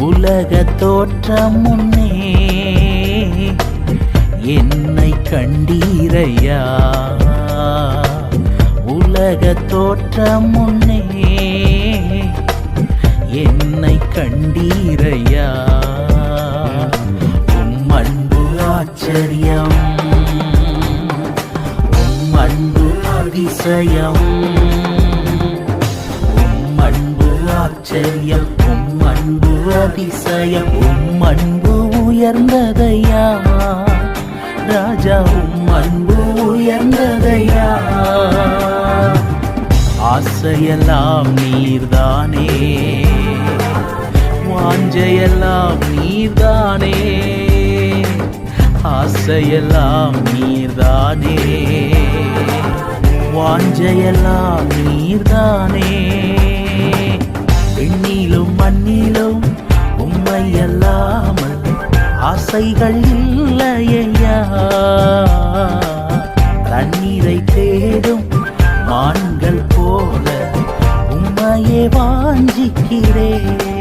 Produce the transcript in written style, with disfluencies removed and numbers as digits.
உலக தோற்றம் முன்னே என்னை கண்டீரையா. உலக தோற்றம் முன்னே என்னை கண்டீரையா. உம் அன்பு ஆச்சரியம், உம் அன்பு அதிசயம், உம் அன்பு ஆச்சரியம், உம் அன்பு அதிசயம், உம் அன்பு உயர்ந்ததையா ராஜா, உம் அன்பு உயர்ந்ததையா. ஆசையெல்லாம் நீர்தானே, வாஞ்சையெல்லாம் நீர்தானே, ஆசையெல்லாம் நீர்தானே, வாஞ்சையெல்லாம் நீர்தானே. விண்ணிலும் மண்ணிலும் உம்மை அல்லாமல் ஆசைகள் இல்லையா. தண்ணீரை தேடும் மான்கள் போல உம்மையே வாஞ்சிக்கிறேன்.